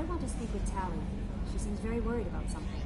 might want to speak with Tali. She seems very worried about something.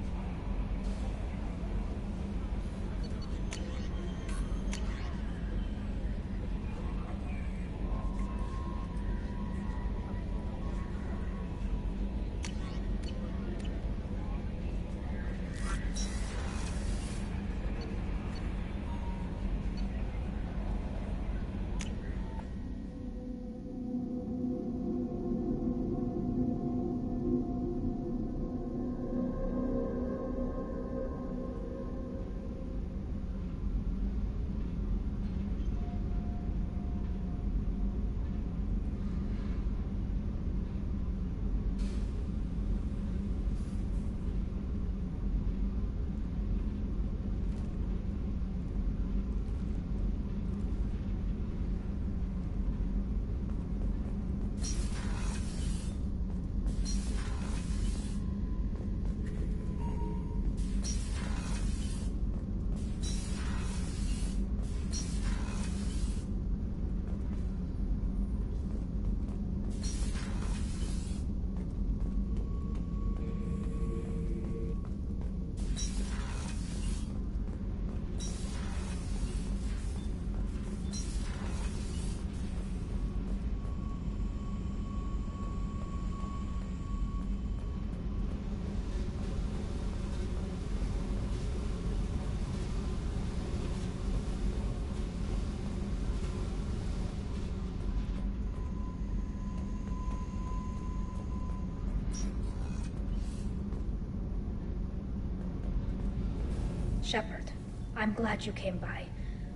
Shepard, I'm glad you came by.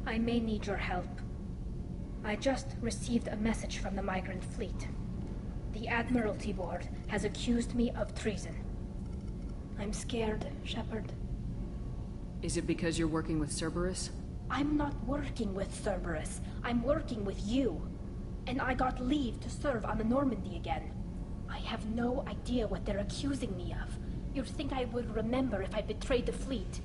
I may need your help. I just received a message from the migrant fleet. The Admiralty Board has accused me of treason. I'm scared, Shepard. Is it because you're working with Cerberus? I'm not working with Cerberus. I'm working with you. And I got leave to serve on the Normandy again. I have no idea what they're accusing me of. You'd think I would remember if I betrayed the fleet.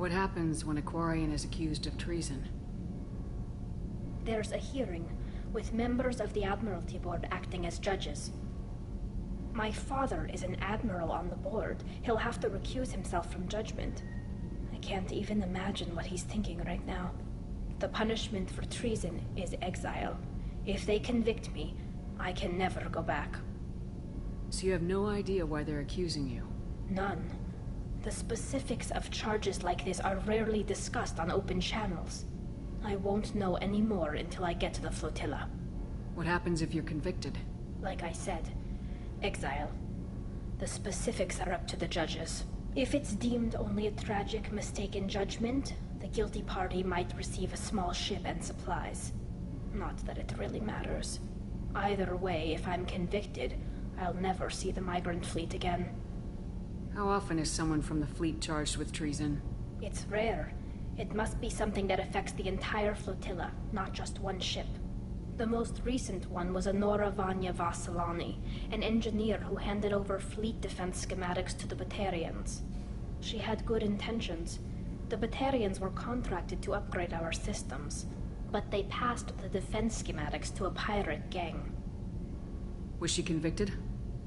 What happens when a Quarian is accused of treason? There's a hearing, with members of the Admiralty Board acting as judges. My father is an admiral on the board. He'll have to recuse himself from judgment. I can't even imagine what he's thinking right now. The punishment for treason is exile. If they convict me, I can never go back. So you have no idea why they're accusing you? None. The specifics of charges like this are rarely discussed on open channels. I won't know any more until I get to the flotilla. What happens if you're convicted? Like I said, exile. The specifics are up to the judges. If it's deemed only a tragic mistake in judgment, the guilty party might receive a small ship and supplies. Not that it really matters. Either way, if I'm convicted, I'll never see the migrant fleet again. How often is someone from the fleet charged with treason? It's rare. It must be something that affects the entire flotilla, not just one ship. The most recent one was Anora Vanya Vassilani, an engineer who handed over fleet defense schematics to the Batarians. She had good intentions. The Batarians were contracted to upgrade our systems, but they passed the defense schematics to a pirate gang. Was she convicted?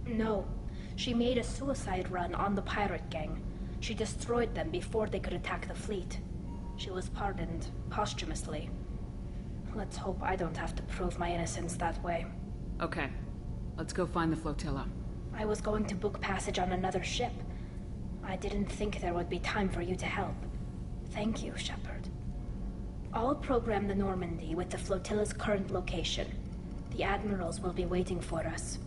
No. She made a suicide run on the pirate gang. She destroyed them before they could attack the fleet. She was pardoned, posthumously. Let's hope I don't have to prove my innocence that way. Okay. Let's go find the flotilla. I was going to book passage on another ship. I didn't think there would be time for you to help. Thank you, Shepard. I'll program the Normandy with the flotilla's current location. The admirals will be waiting for us.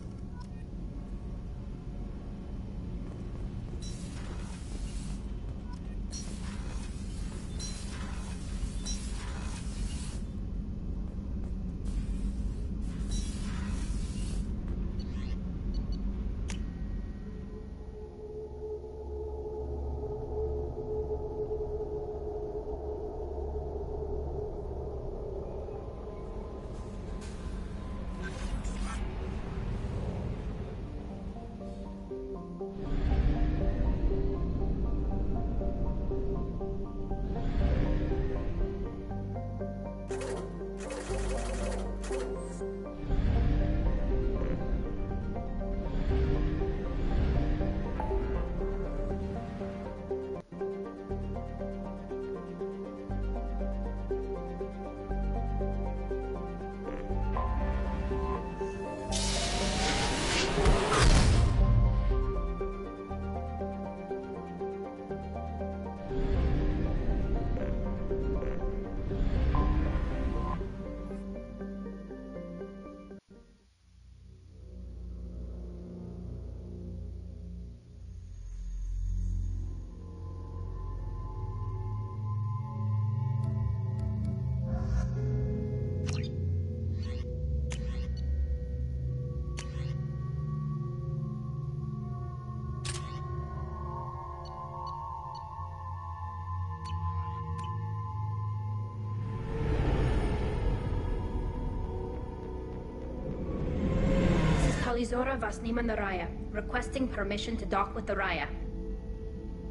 Zora Vasnima Naraya, requesting permission to dock with the Raya.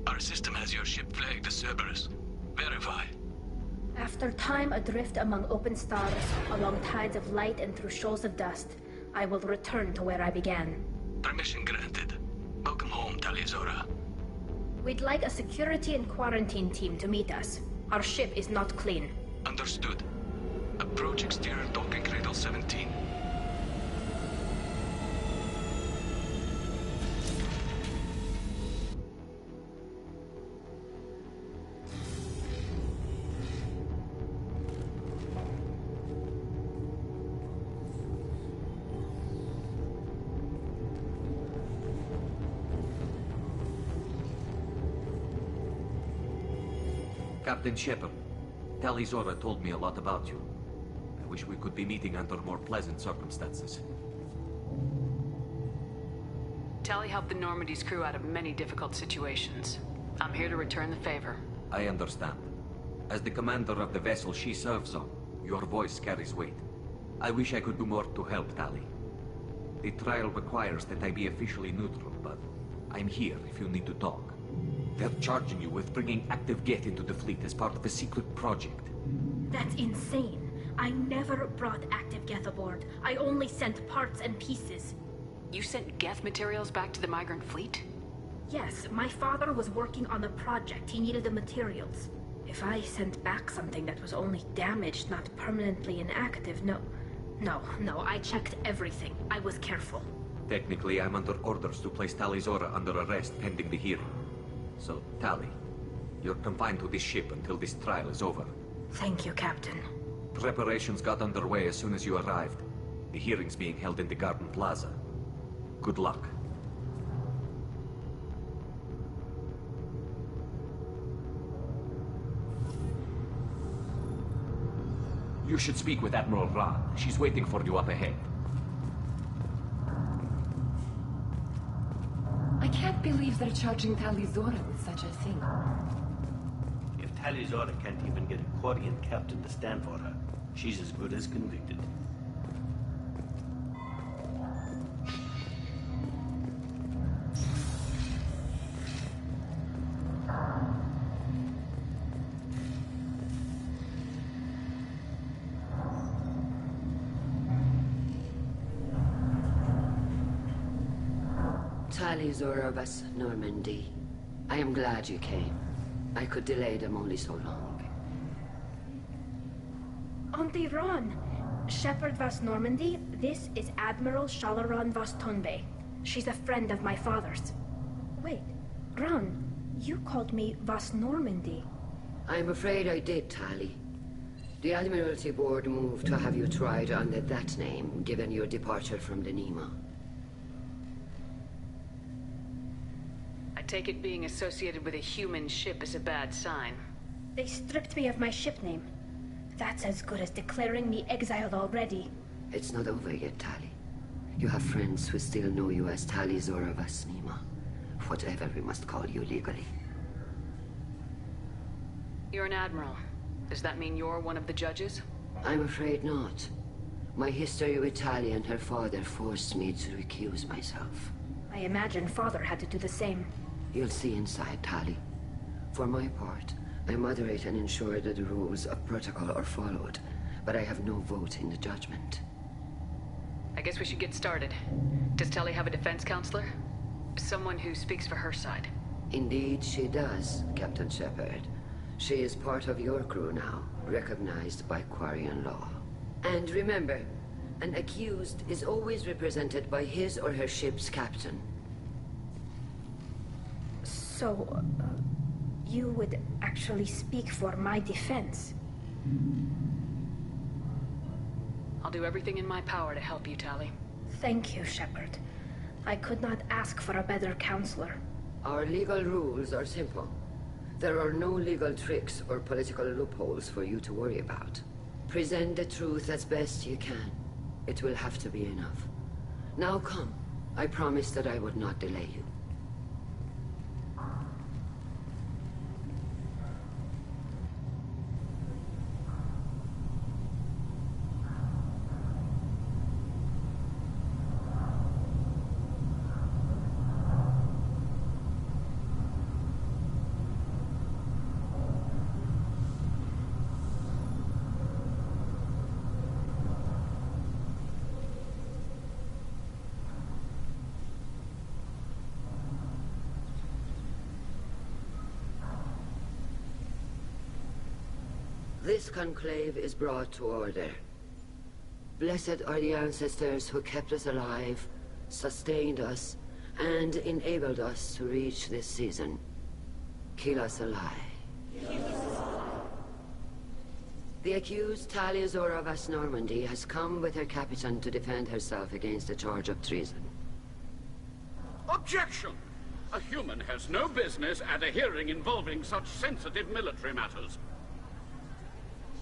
Our system has your ship flagged as Cerberus. Verify. After time adrift among open stars, along tides of light and through shoals of dust, I will return to where I began. Permission granted. Welcome home, Tali Zora. We'd like a security and quarantine team to meet us. Our ship is not clean. Understood. Approach exterior docking cradle 17. Captain Shepard, Tali Zora told me a lot about you. I wish we could be meeting under more pleasant circumstances. Tali helped the Normandy's crew out of many difficult situations. I'm here to return the favor. I understand. As the commander of the vessel she serves on, your voice carries weight. I wish I could do more to help Tali. The trial requires that I be officially neutral, but I'm here if you need to talk. They're charging you with bringing active Geth into the fleet as part of a secret project. That's insane. I never brought active Geth aboard. I only sent parts and pieces. You sent Geth materials back to the migrant fleet? Yes, my father was working on a project. He needed the materials. If I sent back something that was only damaged, not permanently inactive, no, I checked everything. I was careful. Technically, I'm under orders to place Tali Zora under arrest pending the hearing. So, Tali, you're confined to this ship until this trial is over. Thank you, Captain. Preparations got underway as soon as you arrived. The hearing's being held in the Garden Plaza. Good luck. You should speak with Admiral Ra. She's waiting for you up ahead. I can't believe they're charging Tali Zora with such a thing. If Tali Zora can't even get a Quarian captain to stand for her, she's as good as convicted. Tali Zora Vas Normandy. I am glad you came. I could delay them only so long. Auntie Ron! Shepard Vas Normandy, this is Admiral Shalaran Vas Tonbe. She's a friend of my father's. Wait, Ron, you called me Vas Normandy. I'm afraid I did, Tali. The Admiralty Board moved to have you tried under that name, given your departure from the Nima. I take it being associated with a human ship is a bad sign. They stripped me of my ship name. That's as good as declaring me exiled already. It's not over yet, Tali. You have friends who still know you as Tali Zora Vas Nima. Whatever we must call you legally. You're an admiral. Does that mean you're one of the judges? I'm afraid not. My history with Tali and her father forced me to recuse myself. I imagine father had to do the same. You'll see inside, Tali. For my part, I moderate and ensure that the rules of protocol are followed, but I have no vote in the judgment. I guess we should get started. Does Tali have a defense counselor? Someone who speaks for her side? Indeed, she does, Captain Shepard. She is part of your crew now, recognized by Quarian law. And remember, an accused is always represented by his or her ship's captain. So, you would actually speak for my defense? I'll do everything in my power to help you, Tali. Thank you, Shepard. I could not ask for a better counselor. Our legal rules are simple. There are no legal tricks or political loopholes for you to worry about. Present the truth as best you can. It will have to be enough. Now come. I promised that I would not delay you. This conclave is brought to order. Blessed are the ancestors who kept us alive, sustained us, and enabled us to reach this season. Keep us alive. The accused Tali of Normandy has come with her captain to defend herself against a charge of treason. Objection! A human has no business at a hearing involving such sensitive military matters.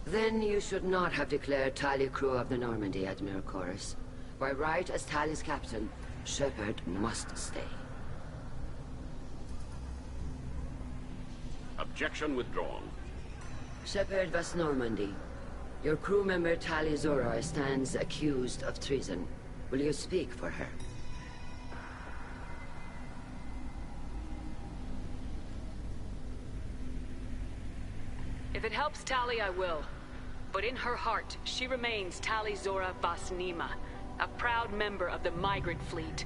Then you should not have declared Tali crew of the Normandy, Admiral Chorus. By right as Tali's captain, Shepard must stay. Objection withdrawn. Shepard was Normandy. Your crew member Tali Zora stands accused of treason. Will you speak for her? If it helps Tali, I will. But in her heart, she remains Tali Zora Vasnima, a proud member of the migrant fleet.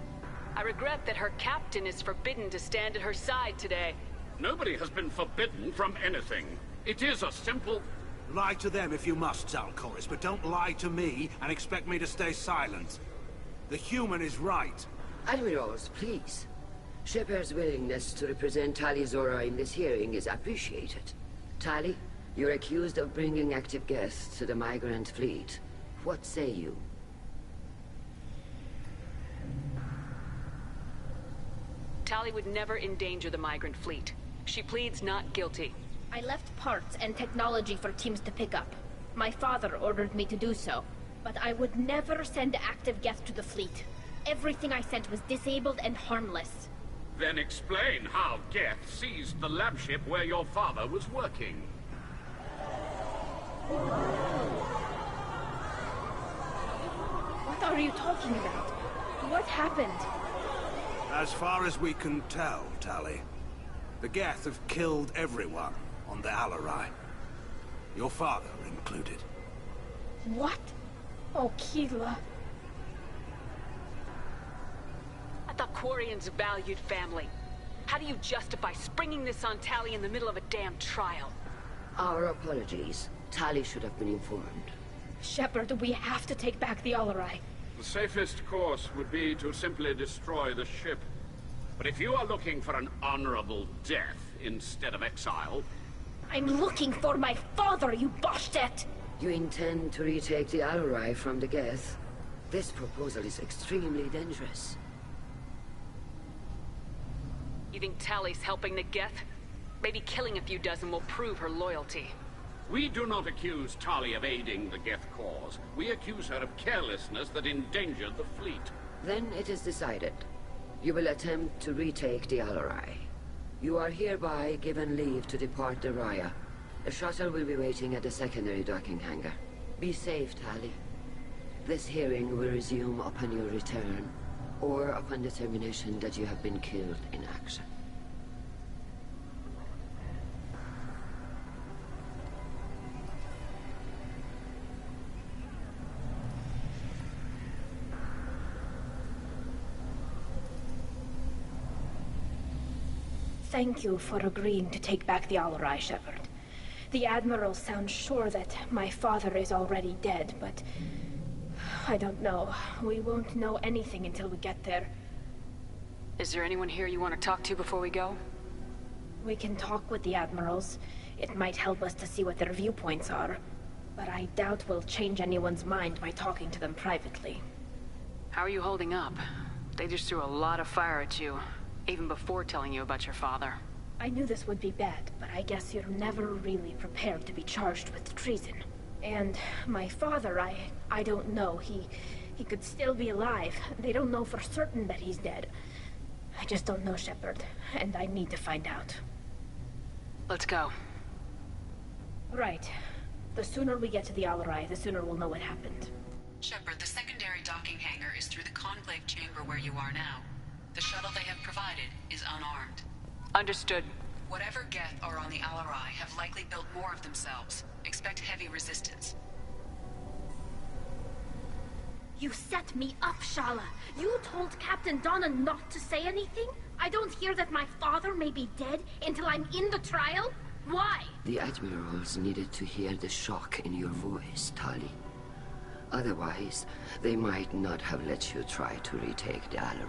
I regret that her captain is forbidden to stand at her side today. Nobody has been forbidden from anything. It is a simple... Lie to them if you must, Zalcoris, but don't lie to me and expect me to stay silent. The human is right. Admirals, please. Shepard's willingness to represent Tali Zora in this hearing is appreciated. Tali, you're accused of bringing active guests to the migrant fleet. What say you? Tali would never endanger the migrant fleet. She pleads not guilty. I left parts and technology for teams to pick up. My father ordered me to do so, but I would never send active guests to the fleet. Everything I sent was disabled and harmless. Then explain how Geth seized the lab ship where your father was working. What are you talking about? What happened? As far as we can tell, Tali, the Geth have killed everyone on the Alarai. Your father included. What? Oh, Keela. I thought Quarians valued family. How do you justify springing this on Tali in the middle of a damn trial? Our apologies. Tali should have been informed. Shepard, we have to take back the Alarai. The safest course would be to simply destroy the ship. But if you are looking for an honorable death instead of exile... I'm looking for my father, you bastet! You intend to retake the Alarai from the Geth? This proposal is extremely dangerous. You think Tali's helping the Geth? Maybe killing a few dozen will prove her loyalty. We do not accuse Tali of aiding the Geth cause. We accuse her of carelessness that endangered the fleet. Then it is decided. You will attempt to retake the Alarai. You are hereby given leave to depart the Raya. The shuttle will be waiting at the secondary docking hangar. Be safe, Tali. This hearing will resume upon your return, or upon determination that you have been killed in action. Thank you for agreeing to take back the Alarai, Shepard. The Admiral sounds sure that my father is already dead, but... I don't know. We won't know anything until we get there. Is there anyone here you want to talk to before we go? We can talk with the Admirals. It might help us to see what their viewpoints are. But I doubt we'll change anyone's mind by talking to them privately. How are you holding up? They just threw a lot of fire at you, even before telling you about your father. I knew this would be bad, but I guess you're never really prepared to be charged with treason. And my father, I don't know. He could still be alive. They don't know for certain that he's dead. I just don't know, Shepard, and I need to find out. Let's go. Right. The sooner we get to the Alarai, the sooner we'll know what happened. Shepard, the secondary docking hangar is through the conclave chamber where you are now. The shuttle they have provided is unarmed. Understood. Whatever Geth are on the Alarai have likely built more of themselves. Expect heavy resistance. You set me up, Shala. You told Captain Donna not to say anything? I don't hear that my father may be dead until I'm in the trial? Why? The admirals needed to hear the shock in your voice, Tali. Otherwise, they might not have let you try to retake the Alaray.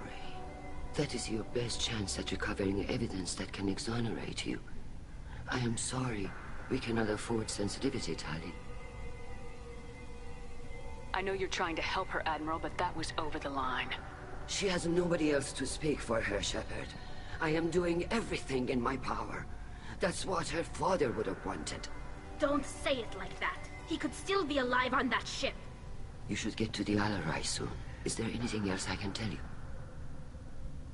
That is your best chance at recovering evidence that can exonerate you. I am sorry. We cannot afford sensitivity, Tali. I know you're trying to help her, Admiral, but that was over the line. She has nobody else to speak for her, Shepard. I am doing everything in my power. That's what her father would have wanted. Don't say it like that. He could still be alive on that ship. You should get to the Alarai soon. Is there anything else I can tell you?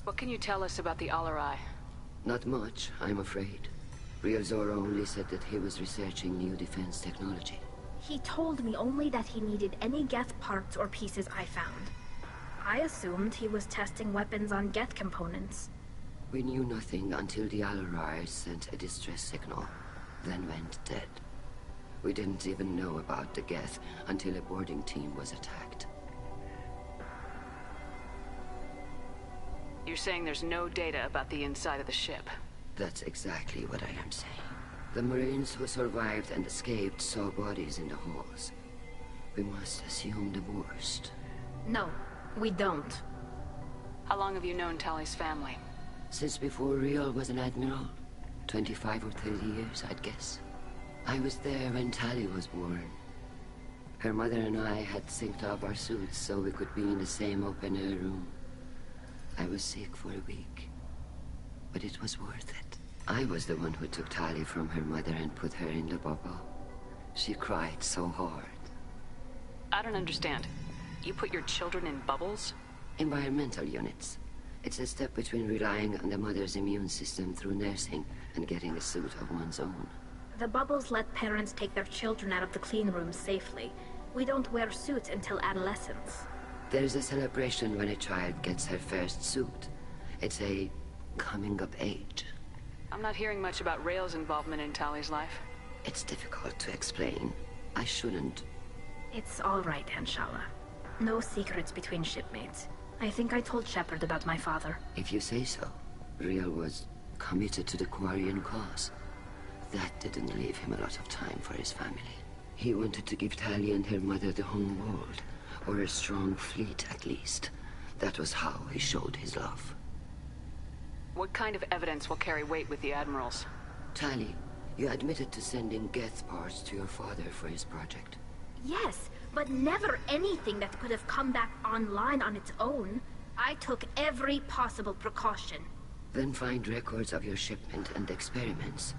What can you tell us about the Alarai? Not much, I'm afraid. Real Zora only said that he was researching new defense technology. He told me only that he needed any Geth parts or pieces I found. I assumed he was testing weapons on Geth components. We knew nothing until the Alarai sent a distress signal, then went dead. We didn't even know about the Geth until a boarding team was attacked. You're saying there's no data about the inside of the ship? That's exactly what I am saying. The Marines who survived and escaped saw bodies in the halls. We must assume the worst. No, we don't. How long have you known Tali's family? Since before Real was an admiral. 25 or 30 years, I'd guess. I was there when Tali was born. Her mother and I had synced up our suits so we could be in the same open-air room. I was sick for a week, but it was worth it. I was the one who took Tali from her mother and put her in the bubble. She cried so hard. I don't understand. You put your children in bubbles? Environmental units. It's a step between relying on the mother's immune system through nursing and getting a suit of one's own. The bubbles let parents take their children out of the clean rooms safely. We don't wear suits until adolescence. There's a celebration when a child gets her first suit. It's a coming of age. I'm not hearing much about Rael's involvement in Tali's life. It's difficult to explain. I shouldn't. It's all right, Anshala. No secrets between shipmates. I think I told Shepard about my father. If you say so. Real was committed to the Quarian cause. That didn't leave him a lot of time for his family. He wanted to give Tali and her mother the home world, or a strong fleet at least. That was how he showed his love. What kind of evidence will carry weight with the admirals? Tali, you admitted to sending Geth parts to your father for his project. Yes, but never anything that could have come back online on its own. I took every possible precaution. Then find records of your shipment and experiments.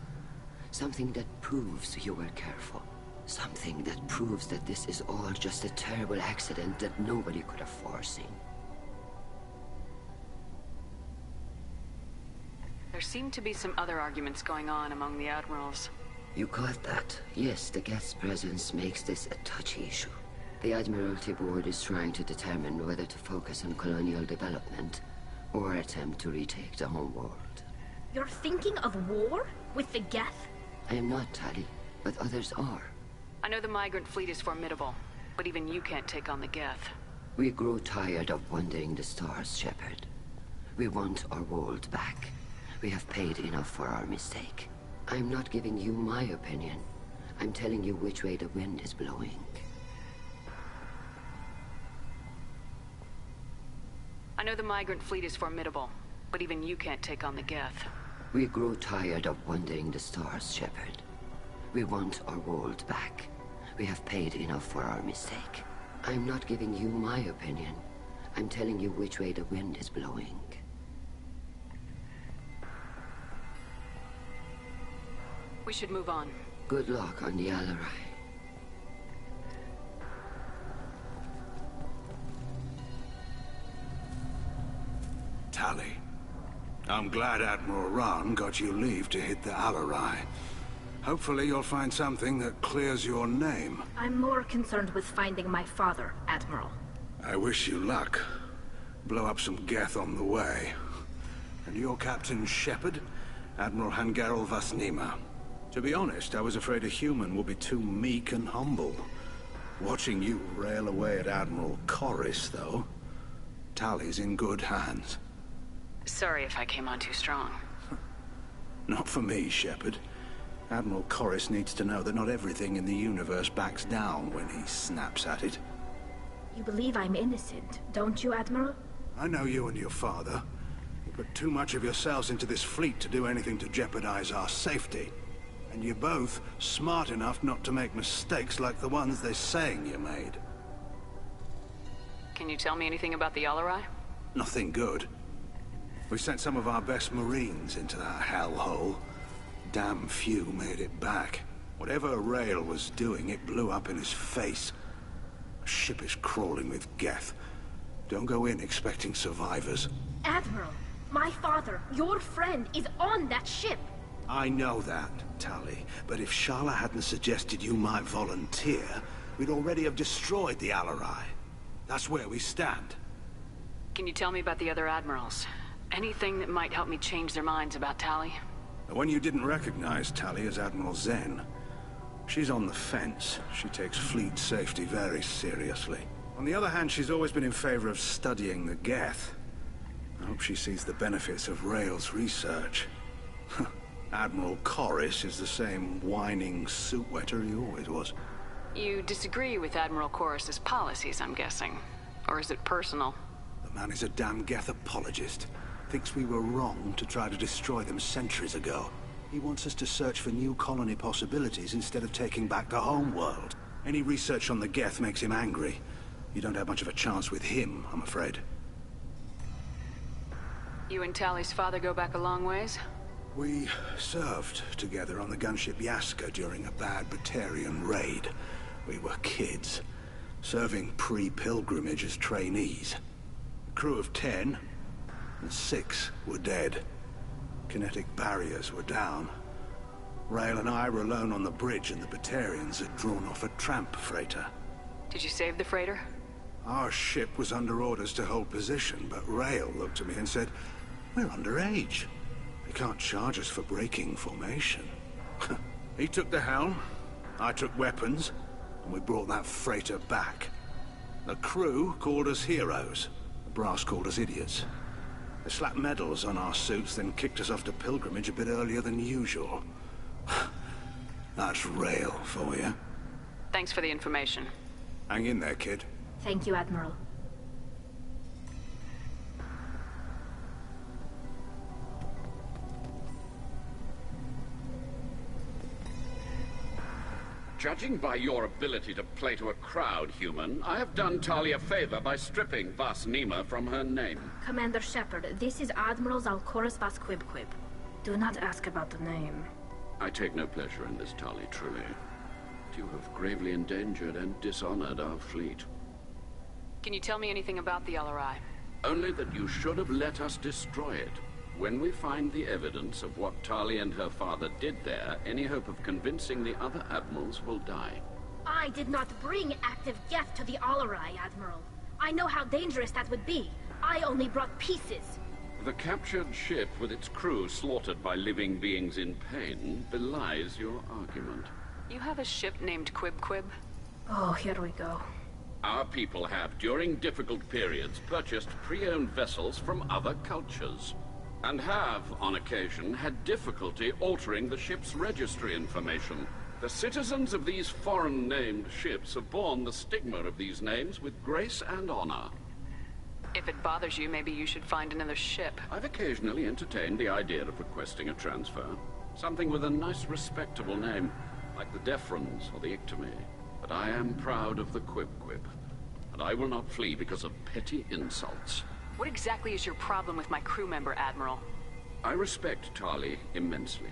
Something that proves you were careful. Something that proves that this is all just a terrible accident that nobody could have foreseen. There seem to be some other arguments going on among the admirals. You caught that? Yes, the Geth's presence makes this a touchy issue. The Admiralty Board is trying to determine whether to focus on colonial development or attempt to retake the home world. You're thinking of war? With the Geth? I am not, Tali, but others are. I know the migrant fleet is formidable, but even you can't take on the Geth. We grow tired of wandering the stars, Shepard. We want our world back. We have paid enough for our mistake. I'm not giving you my opinion. I'm telling you which way the wind is blowing. I know the migrant fleet is formidable, but even you can't take on the Geth. We grow tired of wandering the stars, Shepard. We want our world back. We have paid enough for our mistake. I'm not giving you my opinion. I'm telling you which way the wind is blowing. We should move on. Good luck on the Alarai. Tali, I'm glad Admiral Rahn got you leave to hit the Alarai. Hopefully you'll find something that clears your name. I'm more concerned with finding my father, Admiral. I wish you luck. Blow up some Geth on the way. And your Captain Shepard? Admiral Hangarel Vasnima. To be honest, I was afraid a human would be too meek and humble. Watching you rail away at Admiral Corris, though. Tali's in good hands. Sorry if I came on too strong. Not for me, Shepard. Admiral Corris needs to know that not everything in the universe backs down when he snaps at it. You believe I'm innocent, don't you, Admiral? I know you and your father. You put too much of yourselves into this fleet to do anything to jeopardize our safety. And you're both smart enough not to make mistakes like the ones they're saying you made. Can you tell me anything about the Alarai? Nothing good. We sent some of our best Marines into that hellhole. Damn few made it back. Whatever Rail was doing, it blew up in his face. The ship is crawling with Geth. Don't go in expecting survivors. Admiral, my father, your friend, is on that ship. I know that, Tali. But if Shala hadn't suggested you might volunteer, we'd already have destroyed the Alarai. That's where we stand. Can you tell me about the other admirals? Anything that might help me change their minds about Tali? The one you didn't recognize, Tali, is Admiral Zen. She's on the fence. She takes fleet safety very seriously. On the other hand, she's always been in favor of studying the Geth. I hope she sees the benefits of Rail's research. Admiral Corris is the same whining suit wetter he always was. You disagree with Admiral Corris's policies, I'm guessing. Or is it personal? The man is a damn Geth apologist. Thinks we were wrong to try to destroy them centuries ago. He wants us to search for new colony possibilities instead of taking back the home world. Any research on the Geth makes him angry. You don't have much of a chance with him, I'm afraid. You and Tali's father go back a long ways? We served together on the gunship Yaska during a bad Batarian raid. We were kids, serving pre-pilgrimage as trainees. A crew of 10, and 6 were dead. Kinetic barriers were down. Rail and I were alone on the bridge, and the Batarians had drawn off a tramp freighter. Did you save the freighter? Our ship was under orders to hold position, but Rail looked at me and said, "We're underage. They can't charge us for breaking formation." He took the helm, I took weapons, and we brought that freighter back. The crew called us heroes. The brass called us idiots. They slapped medals on our suits, then kicked us off to pilgrimage a bit earlier than usual. That's Rail for you. Thanks for the information. Hang in there, kid. Thank you, Admiral. Judging by your ability to play to a crowd, human, I have done Tali a favor by stripping Vasnima from her name. Commander Shepard, this is Admiral Zalkoris Vasquibquib. Do not ask about the name. I take no pleasure in this, Tali, truly. You have gravely endangered and dishonored our fleet. Can you tell me anything about the Alarai? Only that you should have let us destroy it. When we find the evidence of what Tali and her father did there, any hope of convincing the other admirals will die. I did not bring active Geth to the Alarai, Admiral. I know how dangerous that would be. I only brought pieces. The captured ship with its crew slaughtered by living beings in pain belies your argument. You have a ship named Quib? Oh, here we go. Our people have, during difficult periods, purchased pre-owned vessels from other cultures. And have, on occasion, had difficulty altering the ship's registry information. The citizens of these foreign-named ships have borne the stigma of these names with grace and honor. If it bothers you, maybe you should find another ship. I've occasionally entertained the idea of requesting a transfer. Something with a nice, respectable name, like the Defrons or the Ictomy. But I am proud of the Quib, and I will not flee because of petty insults. What exactly is your problem with my crew member, Admiral? I respect Tali immensely.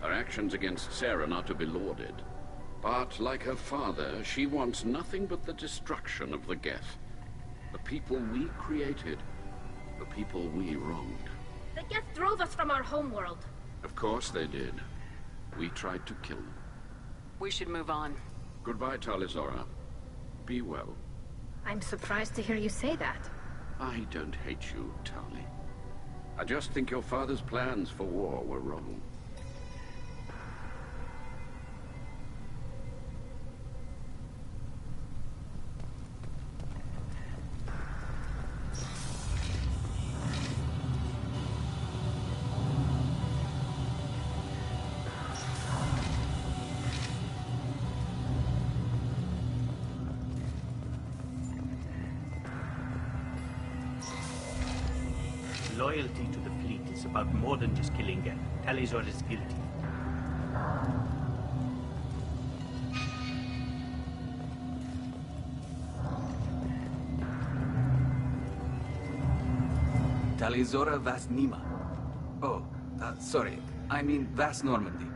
Her actions against Saren are to be lauded. But, like her father, she wants nothing but the destruction of the Geth. The people we created. The people we wronged. The Geth drove us from our homeworld. Of course they did. We tried to kill them. We should move on. Goodbye, Talizora. Be well. I'm surprised to hear you say that. I don't hate you, Tali. I just think your father's plans for war were wrong. Loyalty to the fleet is about more than just killing Geth. Talizor is guilty. Tali Zora Vasnima. Oh, sorry. I mean Vas Normandy.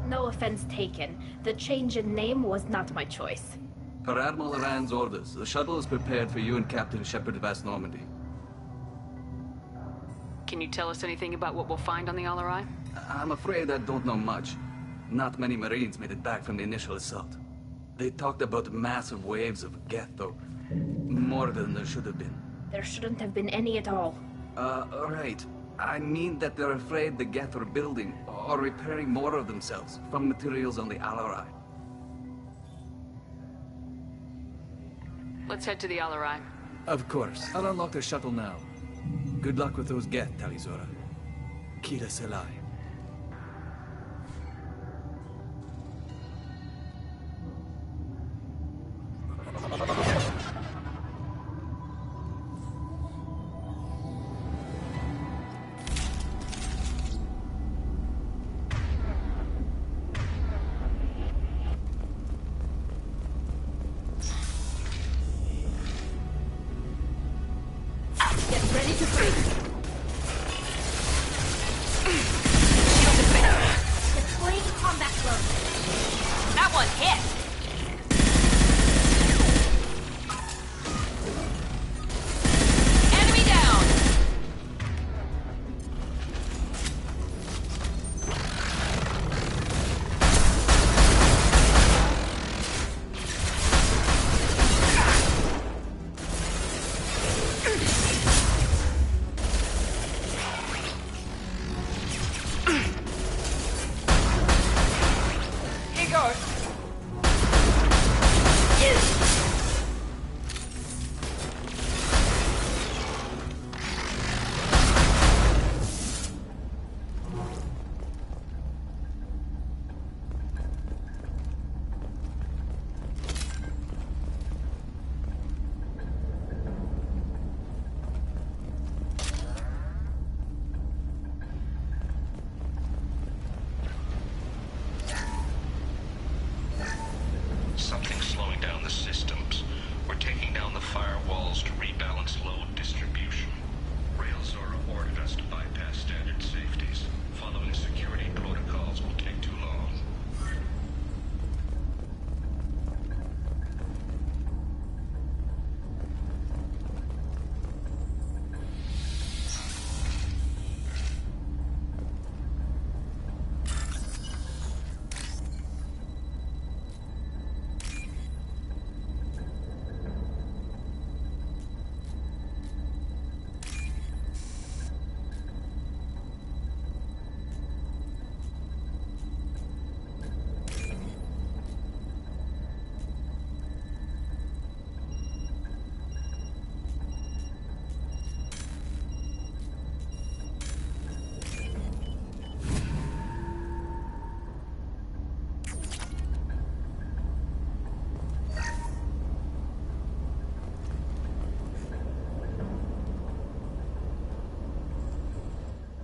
No offense taken. The change in name was not my choice. Per Admiral Rand's orders, the shuttle is prepared for you and Captain Shepard Vas Normandy. Can you tell us anything about what we'll find on the Alarai? I'm afraid I don't know much. Not many Marines made it back from the initial assault. They talked about massive waves of Geth, though. More than there should have been. There shouldn't have been any at all. Right. I mean that they're afraid the Geth are building or repairing more of themselves from materials on the Alarai. Let's head to the Alarai. Of course. I'll unlock the shuttle now. Good luck with those Geth, Talizora. Kira Selai.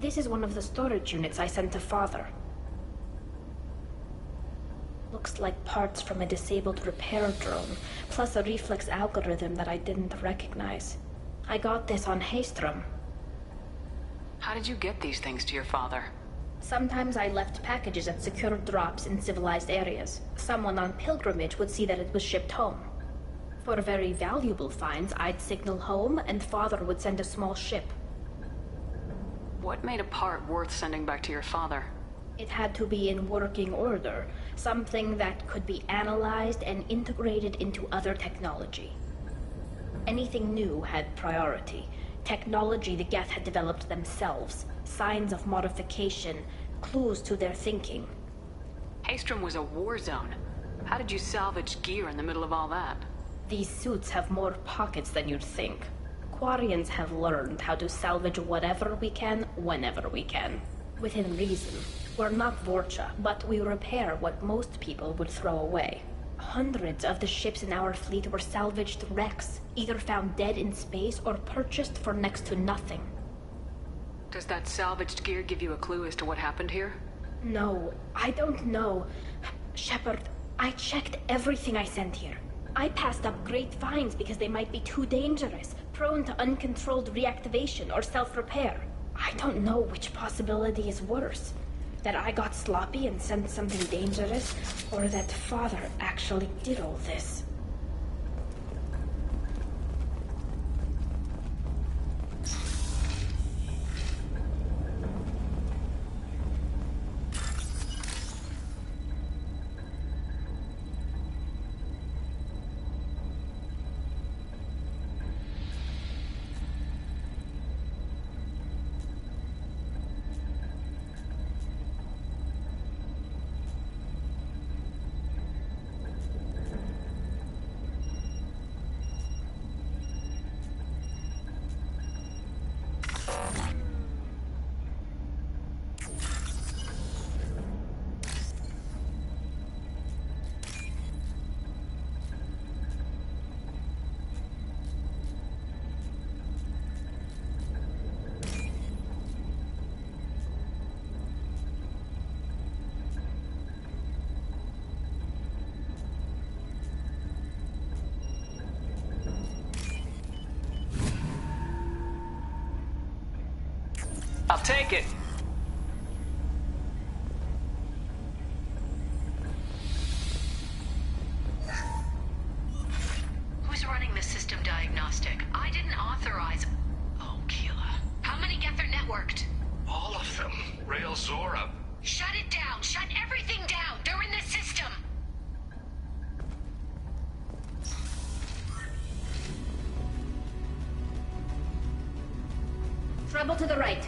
This is one of the storage units I sent to Father. Looks like parts from a disabled repair drone, plus a reflex algorithm that I didn't recognize. I got this on Haystrom. How did you get these things to your father? Sometimes I left packages at secure drops in civilized areas. Someone on pilgrimage would see that it was shipped home. For very valuable finds, I'd signal home, and Father would send a small ship. What made a part worth sending back to your father? It had to be in working order, something that could be analyzed and integrated into other technology. Anything new had priority. Technology the Geth had developed themselves, signs of modification, clues to their thinking. Haystrom was a war zone. How did you salvage gear in the middle of all that? These suits have more pockets than you'd think. Quarians have learned how to salvage whatever we can, whenever we can. Within reason. We're not Vorcha, but we repair what most people would throw away. Hundreds of the ships in our fleet were salvaged wrecks, either found dead in space or purchased for next to nothing. Does that salvaged gear give you a clue as to what happened here? No, I don't know. Shepard, I checked everything I sent here. I passed up great finds because they might be too dangerous, prone to uncontrolled reactivation or self-repair. I don't know which possibility is worse. That I got sloppy and sent something dangerous, or that Father actually did all this. I'll take it. Who's running the system diagnostic? I didn't authorize... Oh, Keela. How many Geth are networked? All of them. Rail Zora. Shut it down! Shut everything down! They're in the system! Trouble to the right.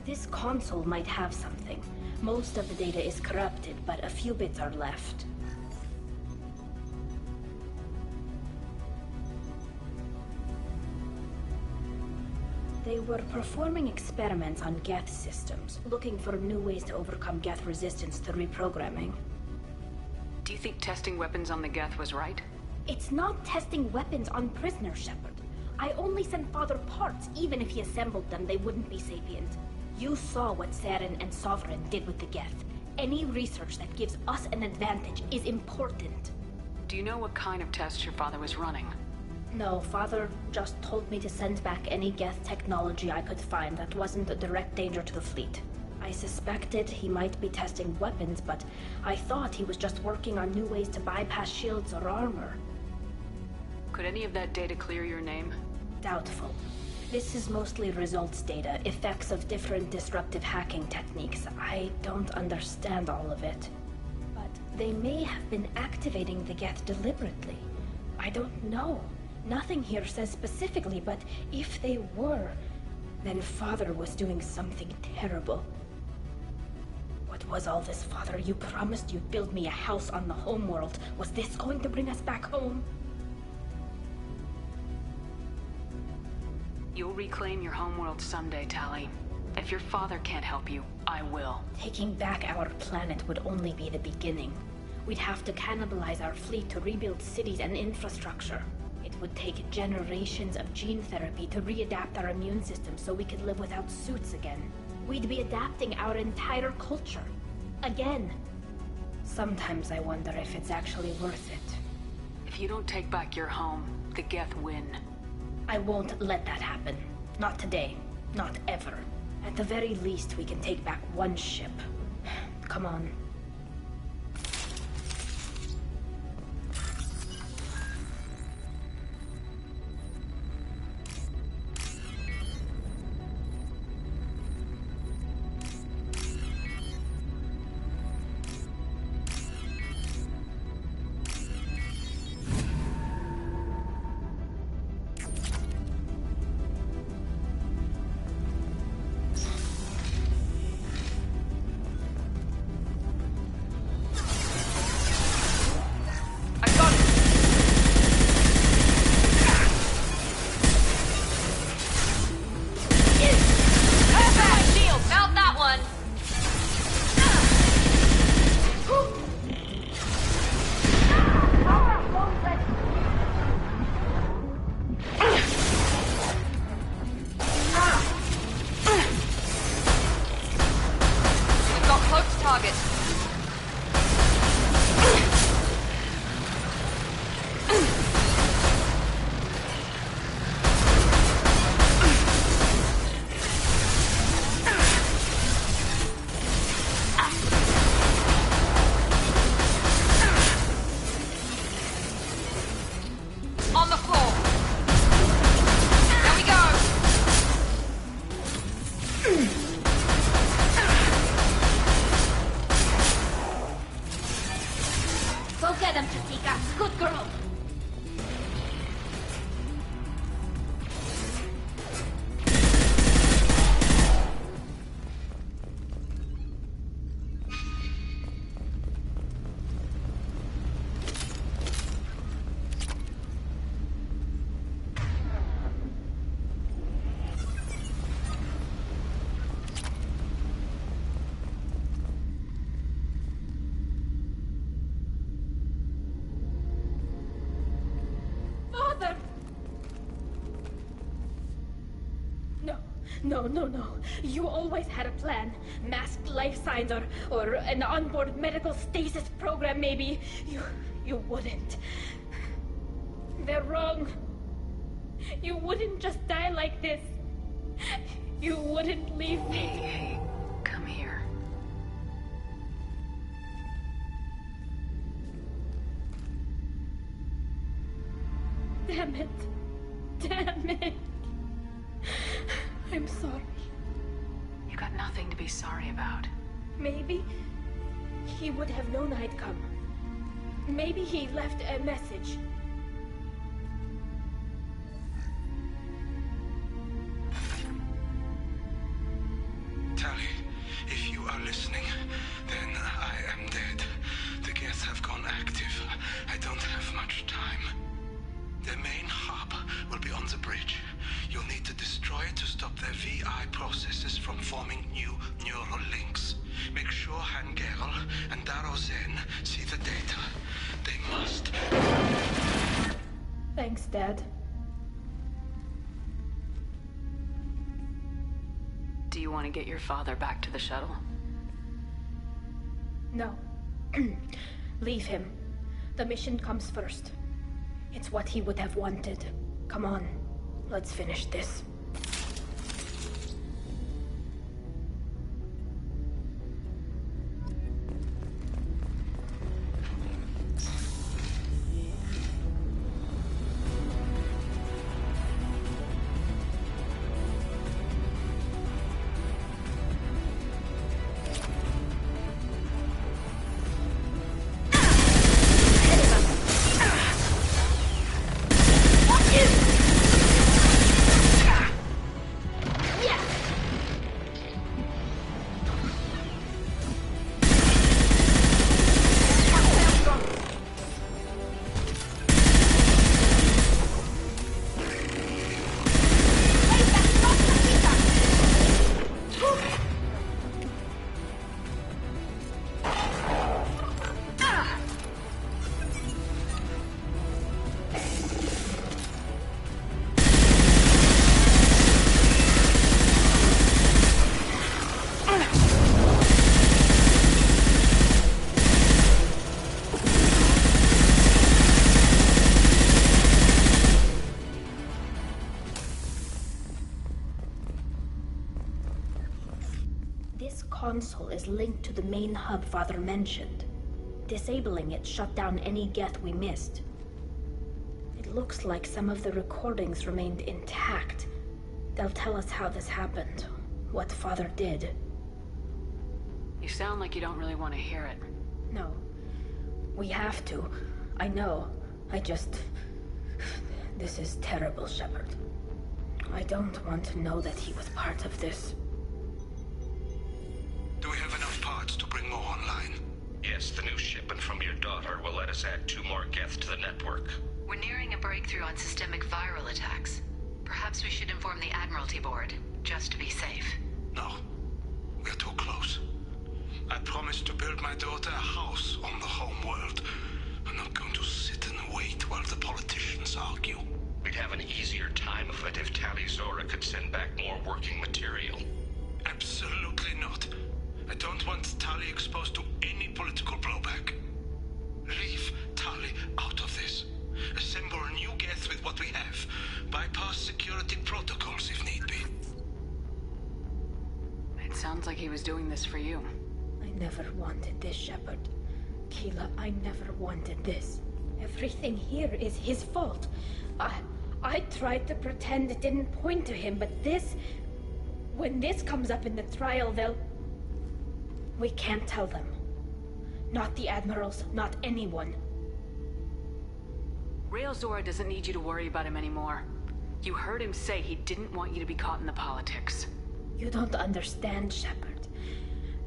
This console might have something. Most of the data is corrupted, but a few bits are left. They were performing experiments on Geth systems, looking for new ways to overcome Geth resistance to reprogramming. Do you think testing weapons on the Geth was right? It's not testing weapons on prisoners, Shepard. I only sent Father parts. Even if he assembled them, they wouldn't be sapient. You saw what Saren and Sovereign did with the Geth. Any research that gives us an advantage is important. Do you know what kind of tests your father was running? No, Father just told me to send back any Geth technology I could find that wasn't a direct danger to the fleet. I suspected he might be testing weapons, but I thought he was just working on new ways to bypass shields or armor. Could any of that data clear your name? Doubtful. This is mostly results data, effects of different disruptive hacking techniques. I don't understand all of it. But they may have been activating the Geth deliberately. I don't know. Nothing here says specifically, but if they were, then Father was doing something terrible. What was all this, Father? You promised you'd build me a house on the homeworld. Was this going to bring us back home? You'll reclaim your homeworld someday, Tali. If your father can't help you, I will. Taking back our planet would only be the beginning. We'd have to cannibalize our fleet to rebuild cities and infrastructure. It would take generations of gene therapy to readapt our immune system so we could live without suits again. We'd be adapting our entire culture. Again. Sometimes I wonder if it's actually worth it. If you don't take back your home, the Geth win. I won't let that happen. Not today. Not ever. At the very least, we can take back one ship. Come on. No. You always had a plan. Masked life signs or an onboard medical stasis program, maybe. You wouldn't. They're wrong. You wouldn't just die like this. You wouldn't leave me. Hey, come here. Damn it. I'm sorry. You got nothing to be sorry about. Maybe he would have known I'd come. Maybe he left a message. Tali, if you are listening, then I am dead. The Geth have gone active. I don't have much time. The main hub will be on the bridge. You'll need to destroy it to stop their VI processes from forming new neural links. Make sure Hangerel and Daro Zen see the data. They must. Thanks, Dad. Do you want to get your father back to the shuttle? No. Leave him. The mission comes first. It's what he would have wanted. Come on, let's finish this. Console is linked to the main hub Father mentioned. Disabling it shut down any geth we missed. It looks like some of the recordings remained intact. They'll tell us how this happened, what Father did. You sound like you don't really want to hear it. No. We have to. I know. This is terrible, Shepard. I don't want to know that he was part of this. Do we have enough parts to bring more online? Yes, the new shipment from your daughter will let us add 2 more geth to the network. We're nearing a breakthrough on systemic viral attacks. Perhaps we should inform the Admiralty Board, just to be safe. No. We're too close. I promised to build my daughter a house on the home world. I'm not going to sit and wait while the politicians argue. We'd have an easier time of it if Tali Zora could send back more working material. Absolutely not. I don't want Tali exposed to any political blowback. Leave Tali out of this. Assemble a new geth with what we have. Bypass security protocols if need be. It sounds like he was doing this for you. I never wanted this, Shepard. Keela, I never wanted this. Everything here is his fault. I tried to pretend it didn't point to him, but this... When this comes up in the trial, they'll... We can't tell them. Not the Admirals, not anyone. Rael Zora doesn't need you to worry about him anymore. You heard him say he didn't want you to be caught in the politics. You don't understand, Shepard.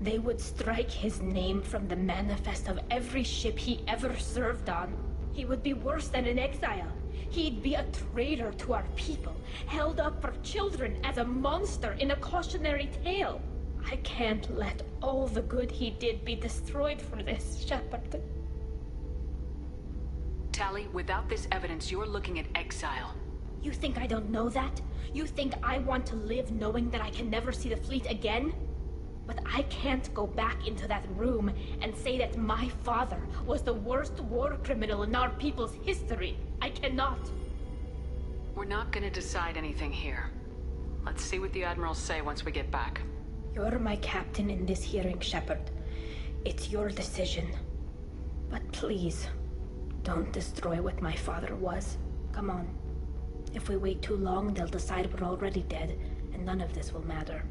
They would strike his name from the manifest of every ship he ever served on. He would be worse than an exile. He'd be a traitor to our people, held up for children as a monster in a cautionary tale. I can't let all the good he did be destroyed for this, Shepard. Tali, without this evidence, you're looking at exile. You think I don't know that? You think I want to live knowing that I can never see the fleet again? But I can't go back into that room and say that my father was the worst war criminal in our people's history. I cannot. We're not gonna decide anything here. Let's see what the Admirals say once we get back. You're my captain in this hearing, Shepard. It's your decision. But please, don't destroy what my father was. Come on. If we wait too long, they'll decide we're already dead, and none of this will matter.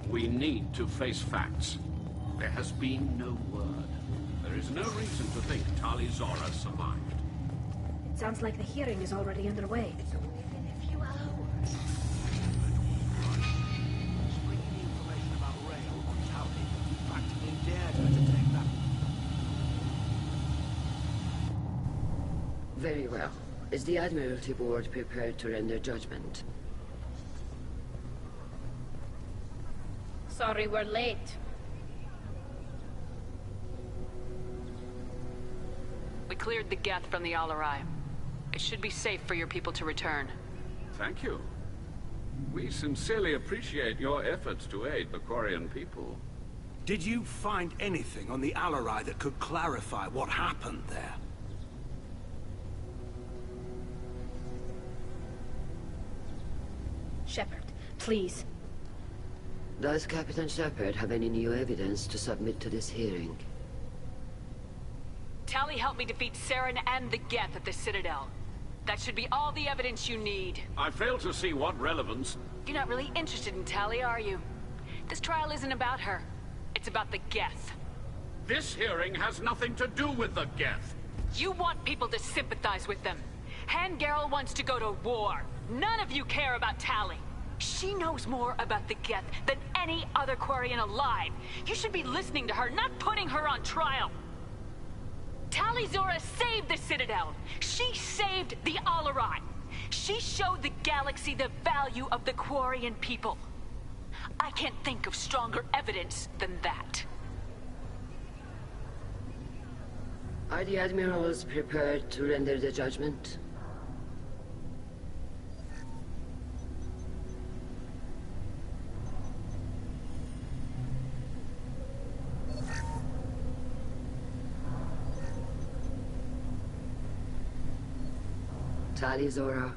We need to face facts. There has been no word. There is no reason to think Tali Zora survived. It sounds like the hearing is already underway. It's only been a few hours. Bringing the information about Rael on Tali. Practically dared her to take that. Very well. Is the Admiralty Board prepared to render judgment? Sorry we're late. cleared the Geth from the Alarai. It should be safe for your people to return. Thank you. We sincerely appreciate your efforts to aid the Quarian people. Did you find anything on the Alarai that could clarify what happened there? Shepard, please. Does Captain Shepard have any new evidence to submit to this hearing? Tali helped me defeat Saren and the Geth at the Citadel. That should be all the evidence you need. I fail to see what relevance... You're not really interested in Tali, are you? This trial isn't about her. It's about the Geth. This hearing has nothing to do with the Geth. You want people to sympathize with them. Hangarel wants to go to war. None of you care about Tali. She knows more about the Geth than any other Quarian alive. You should be listening to her, not putting her on trial. Tali Zora saved the Citadel. She saved the Alarai. She showed the galaxy the value of the Quarian people. I can't think of stronger evidence than that. Are the admirals prepared to render the judgment? Tali Zora,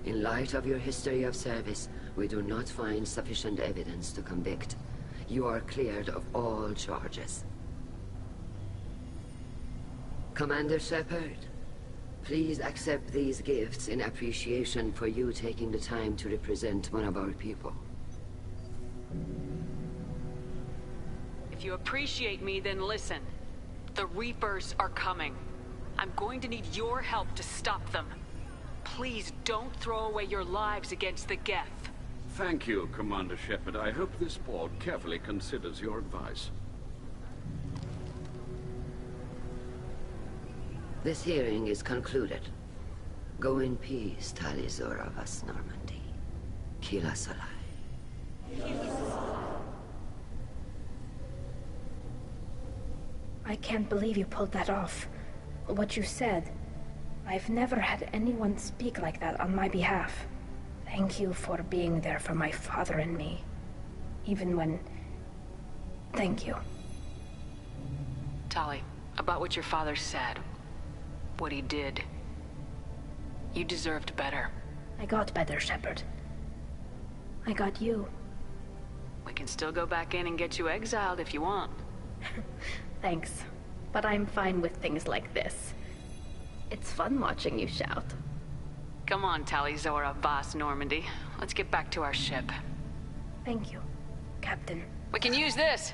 in light of your history of service, we do not find sufficient evidence to convict. You are cleared of all charges. Commander Shepard, please accept these gifts in appreciation for you taking the time to represent one of our people. If you appreciate me, then listen. The Reapers are coming. I'm going to need your help to stop them. Please don't throw away your lives against the Geth. Thank you, Commander Shepard. I hope this board carefully considers your advice. This hearing is concluded. Go in peace, Tali Zora Vas Normandy. Kila Salai. I can't believe you pulled that off. What you said. I've never had anyone speak like that on my behalf. Thank you for being there for my father and me. Even when... Thank you. Tali, about what your father said. What he did. You deserved better. I got better, Shepard. I got you. We can still go back in and get you exiled if you want. Thanks. But I'm fine with things like this. It's fun watching you shout. Come on, Tali Zora Vas Normandy. Let's get back to our ship. Thank you, Captain. We can use this.